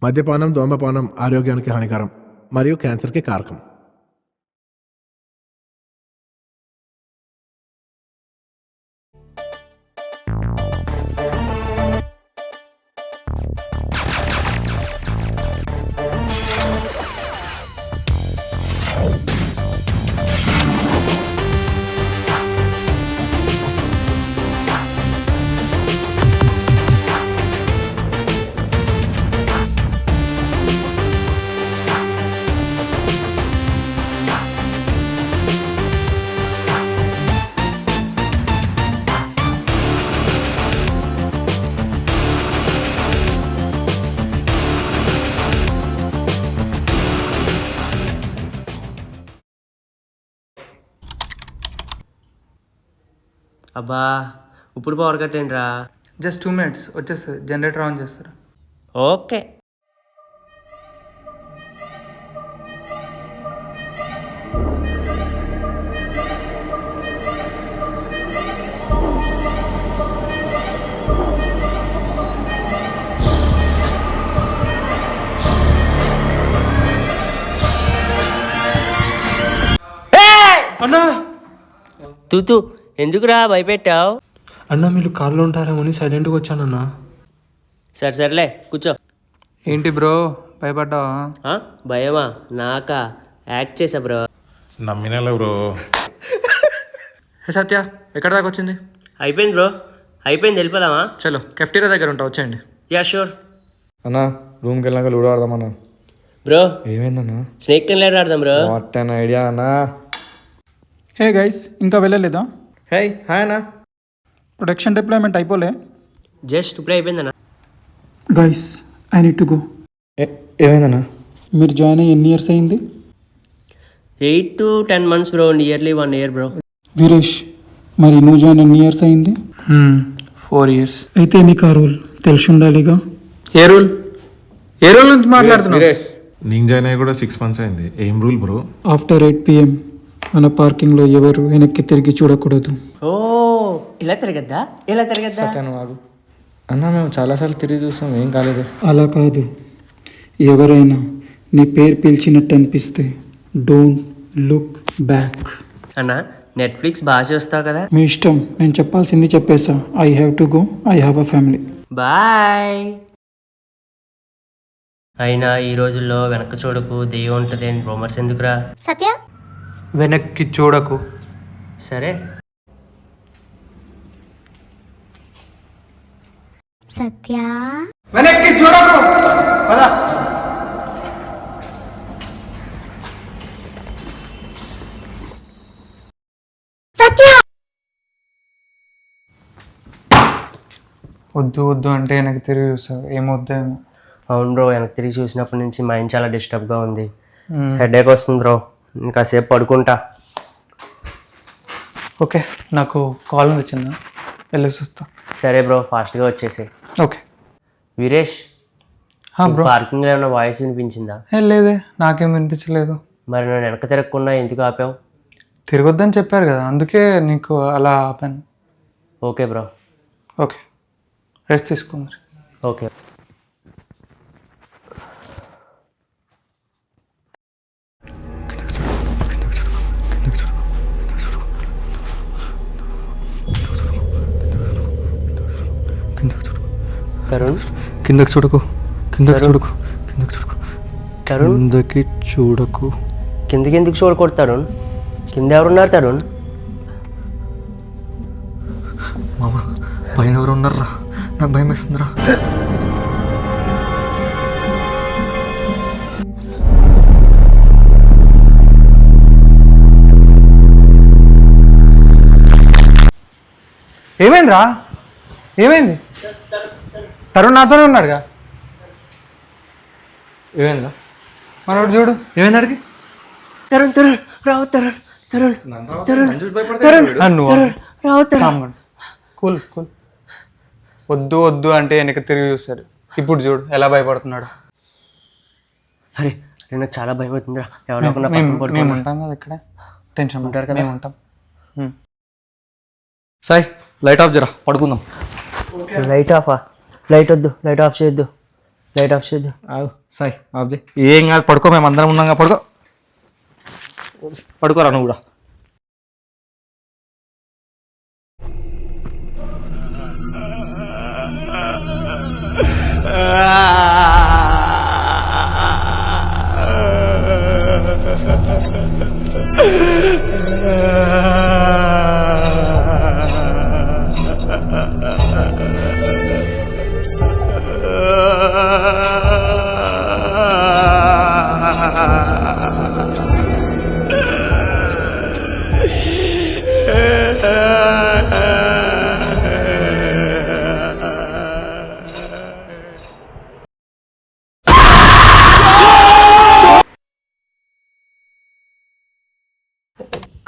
మద్యపానం, ధూమపానం ఆరోగ్యానికి హానికరం మరియు క్యాన్సర్కి కారకం. అబ్బా ఇప్పుడు పవర్ కట్ ఏంట్రా? జస్ట్ 2 minutes వచ్చేస్తుంది. జనరేటర్ ఆన్ చేస్తారు. ఓకే. అన్నా తూతూ ఎందుకురా భయపెట్టావు? అన్న మీరు కార్లో ఉంటారేమని సైలెంట్గా వచ్చానన్నా. సర్లే కూర్చో. ఏంటి బ్రో భయపడ్డావా? భయమా? నాకా? యాక్ట్ చేసా బ్రో. నమ్మినలే బ్రో. సత్య ఎక్కడ దాకా వచ్చింది? అయిపోయింది బ్రో, అయిపోయింది. వెళ్ళిపోదామా? చలో కెఫ్టీరియా దగ్గర ఉంటా, వచ్చేయండి. Yeah sure. అన్నా రూమ్కి వెళ్ళాక లూడో ఆడదామన్నా. బ్రో ఏమైందన్నా? స్నేక్ కెన్ లేడర్ ఆడదాం బ్రో. వాట్ అన్ ఐడియా అన్నా. హే గైస్, ఇంకా వెళ్ళలేదా? హే హాయ్ అన్నా. ప్రొడక్షన్ డిప్లాయ్మెంట్ అయిపోలే? జస్ట్ ఇప్పుడే అయిపోయిందన్న. Guys I need to go. ఏమైందన్నా? మీరు జాయిన్ అయ్యి ఎన్ని ఇయర్స్ అయింది? 8 to 10 months bro, nearly 1 year bro. Veeresh, మరి నువ్వు జాయిన్ ఎన్ని ఇయర్స్ అయింది? 4 years. అయితే నీకు ఆ రూల్ తెలిసి ఉండాలిగా. ఏ రూల్ నుంచి మాట్లాడుతున్నావు? నేను జాయిన్ అయ్యి కూడా 6 months అయింది. ఏం రూల్ బ్రో? ఆఫ్టర్ 8 PM మన పార్కింగ్లో ఎవరు వెనక్కి తిరిగి చూడకూడదు. ఓ ఇలా తిరగద్దా? ఇలా తిరగద్దా? సత్యాను ఆగు అన్నా, మేము చాలాసార్లు తిరిగి చూస్తాం, ఏం కాలేదు. అలా కాదు, ఎవరైనా నీ పేరు పిలిచినట్టు అనిపిస్తే డోంట్ లుక్ బ్యాక్. అన్న నెట్ఫ్లిక్స్ బాగా చూస్తావు కదా? మీ ఇష్టం, నేను చెప్పాల్సింది చెప్పేసా. I have to go, I have a family. Bye. అయినా ఈ రోజుల్లో వెనక్కి చూడకు దెయ్యం ఉంటుంది అని రూమర్స్ ఎందుకురా? సత్య వెనక్కి చూడకు. సరే. సత్య వెనక్కి చూడకు. పద. సత్య వద్దు అంటే వెనక్కి తిరిగి చూస్తావు, ఏమొద్దేమో. అవును బ్రో, వెనక్కి తిరిగి చూసినప్పటి నుంచి మైండ్ చాలా డిస్టర్బ్గా ఉంది. హెడేక్ వస్తుంది బ్రో, ఇంకాసేపు పడుకుంటా. ఓకే, నాకు కాల్ వచ్చిందా, వెళ్ళేసి వస్తా. సరే బ్రో, ఫాస్ట్గా వచ్చేసి. ఓకే. వీరేష్, బ్రో పార్కింగ్లో ఏమైనా వాయిస్ వినిపించిందా? లేదే, నాకేం వినిపించలేదు. మరి నేను వెనక తిరగకుండా ఎందుకు ఆపావు? తిరగొద్దని చెప్పారు కదా, అందుకే నీకు అలా ఆపాను. Okay bro. ఓకే, రెస్ట్ తీసుకున్నారు. ఓకే. తరుణ్, కిందకి చూడకు, కిందకి చూడకు, కిందకి చూడకు, తరుణ్ కిందకి చూడకు. కిందకి ఎందుకు చూడకూడదు తరుణ్? కింద ఎవరున్నారు తరుణ్? మామ పైన ఎవరు ఉన్నారా? నాకు భయం వేస్తుందిరా. ఏమైందిరా? ఏమైంది? తరుణ్ నాతోనే ఉన్నాడుగా. ఏమైందా? మనోడు చూడు, ఏమైంది అడిగి? తరుణ్ తరుణ్ రావు, తరుణ్ తరుణ్ తరుణ్ రావు, తరుణ్. కూల్. వద్దు అంటే వెనక తిరిగి చూస్తాడు. ఇప్పుడు చూడు ఎలా భయపడుతున్నాడు. అరే నాకు చాలా భయం అవుతుందిరా. మేము ఉంటాం కదా ఇక్కడ, టెన్షన్ ఉంటారు కదా, మేము ఉంటాం. సాయి లైట్ ఆఫ్ జరా, పడుకుందాం. లైట్ ఆఫా? లైట్ వద్దు, లైట్ ఆఫ్ చేయొద్దు. లైట్ ఆఫ్ చేద్దాం. ఆగు సాయి ఆఫ్ చేయి. ఏం కాదు, పడుకో, మేము అందరం ఉన్నాగా, పడుకో. పడుకోరా నువ్వు కూడా.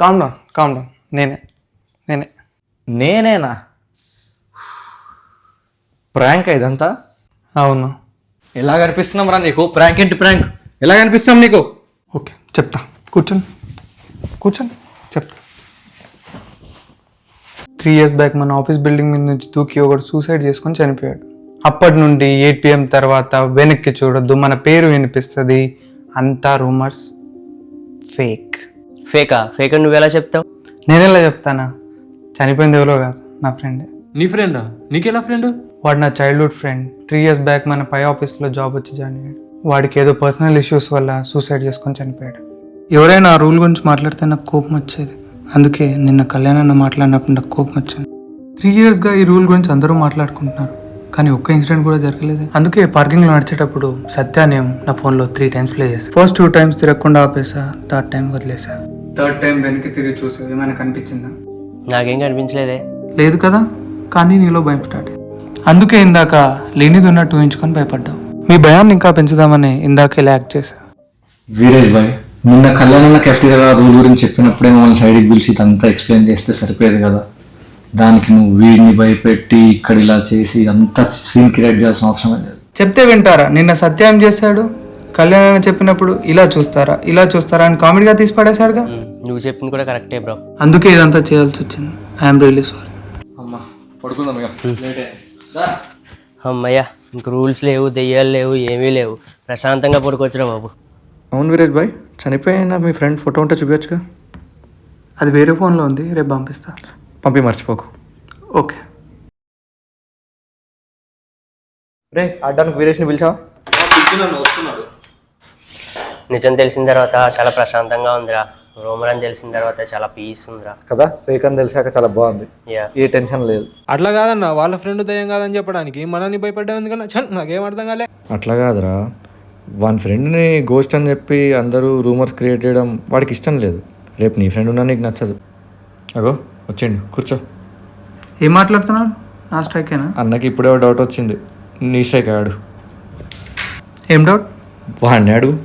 Calm down. నేనేనా ప్రాంక్ ఇదంతా? అవును. ఎలా కనిపిస్తున్నాం రా నీకు? ప్రాంక్ ఏంటి ప్రాంక్? ఎలా కనిపిస్తున్నాం నీకు? ఓకే చెప్తా, కూర్చొని చెప్తా. 3 years బ్యాక్ మన ఆఫీస్ బిల్డింగ్ మీద నుంచి దూకి ఒకడు సూసైడ్ చేసుకొని చనిపోయాడు. అప్పటి నుండి 8 PM తర్వాత వెనక్కి చూడొద్దు, మన పేరు వినిపిస్తుంది, అంతా రూమర్స్, ఫేక్ అని నువ్వెలా చెప్తావు? నేనెలా చెప్తానా? చనిపోయింది ఎవరో కాదు, నా ఫ్రెండే. నీ ఫ్రెండా? నీకెలా ఫ్రెండ్? వాడు నా చైల్డ్హుడ్ ఫ్రెండ్. 3 years బ్యాక్ మన పై ఆఫీస్లో జాబ్ వచ్చి జాయిన్ అయ్యాడు. వాడికి ఏదో పర్సనల్ ఇష్యూస్ వల్ల సూసైడ్ చేసుకొని చనిపోయాడు. ఎవరైనా ఆ రూల్ గురించి మాట్లాడితే నాకు కోపం వచ్చేది. అందుకే నిన్న కళ్యాణ్ మాట్లాడినప్పుడు నాకు కోపం వచ్చింది. 3 yearsగా ఈ రూల్ గురించి అందరూ మాట్లాడుకుంటున్నారు, కానీ ఒక్క ఇన్సిడెంట్ కూడా జరగలేదు. అందుకే పార్కింగ్లో నడిచేటప్పుడు సత్యానేం నా ఫోన్లో 3 times ప్లే చేసా. ఫస్ట్ 2 times తిరగకుండా ఆపేసా, 3rd time వదిలేసా. 3rd time వెనక్కి తిరిగి చూసా, ఏమైనా కనిపించిందా? నాకేం కనిపించలేదే. లేదు కదా, కానీ నీలో భయం స్టార్ట్. అందుకే ఇందాక లేనిది ఉన్నట్టు ఊహించుకొని భయపడ్డావు. మీ భయాన్ని ఇంకా పెంచుదామని ఇందాక ఇలా యాక్ట్ చేశా. వీరేష్ భాయ్, నిన్న కళ్యాణ కెఫ్టేరియా రూల్ గురించి చెప్పినప్పుడే మమ్మల్ని సైడ్కి పిలిచి ఇదంతా ఎక్స్ప్లెయిన్ చేస్తే సరిపోయేది కదా. దానికి నువ్వు వీడిని భయపెట్టి ఇక్కడ ఇలా చేసి ఇదంతా సీన్ క్రియేట్ చేయాల్సిన అవసరం లేదు. చెప్తే వింటారా? నిన్న సత్యం చేశాడు, కళ్యాణ్ చెప్పినప్పుడు ఇలా చూస్తారా అని కామెడీగా తీసి పడేశాడుగా. నువ్వు చెప్పింది కూడా కరెక్టే బ్రో. అందుకే ఇదంతా చేయాల్సి వచ్చింది. I'm really sorry. అమ్మా పడుకుందాం ఇక. అమ్మయ్య, ఇంక రూల్స్ లేవు, దెయ్యాలు లేవు, ఏమీ లేవు, ప్రశాంతంగా పడుకోవచ్చురా బాబు. అవును వీరేష్ భాయ్, చనిపోయిన మీ ఫ్రెండ్ ఫోటో ఉంటే చూపించగా. అది వేరే ఫోన్లో ఉంది, రేపు పంపిస్తా. పంపి మర్చిపోకు. ఓకే. రే ఆడడానికి వీరేష్ని పిలిచావా? నిజం తెలిసిన తర్వాత చాలా ప్రశాంతంగా ఉందిరా. రోమర్ అని తెలిసిన తర్వాత చాలా పీస్ ఉందిరా కదా. ఫేక్ అని తెలిసాక చాలా బాగుంది, ఏ టెన్షన్ లేదు. అట్లా కాదన్న, వాళ్ళ ఫ్రెండ్ దయ్యం కాదని చెప్పడానికి మనల్ని భయపడ్డా ఎందుకన్నా? నాకేం అర్థం కాలే. అట్లా కాదురా, వాని ఫ్రెండ్ని గోస్ట్ అని చెప్పి అందరూ రూమర్స్ క్రియేట్ చేయడం వాడికి ఇష్టం లేదు. రేపు నీ ఫ్రెండ్ ఉన్నా నీకు నచ్చదు. అగో వచ్చేయండి, కూర్చో. ఏం మాట్లాడుతున్నాడు? నా స్ట్రైకేనా? అన్నకి ఇప్పుడే డౌట్ వచ్చింది, నీ స్ట్రైక్ ఆడు. ఏం డౌట్? వాడిని అడుగు.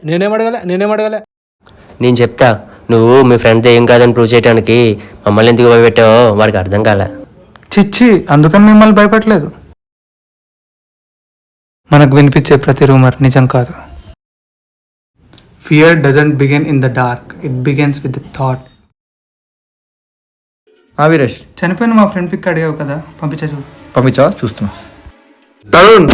నేనేం అడగలే. నేను చెప్తా, నువ్వు మీ ఫ్రెండ్ ఏం కాదని ప్రూవ్ చేయడానికి మమ్మల్ని ఎందుకు భయపెట్టావో వాడికి అర్థం కాలే. చిచ్చి, అందుకని మిమ్మల్ని భయపడలేదు. మనకు వినిపించే ప్రతి రూమర్ నిజం కాదు. Fear doesn't begin in the dark, it begins with the thought. Veeresh, చనిపోయిన మా ఫ్రెండ్ పిక్ అడిగావు కదా, పంపించా చూడు. పంపించా, చూస్తున్నా. తరుణ్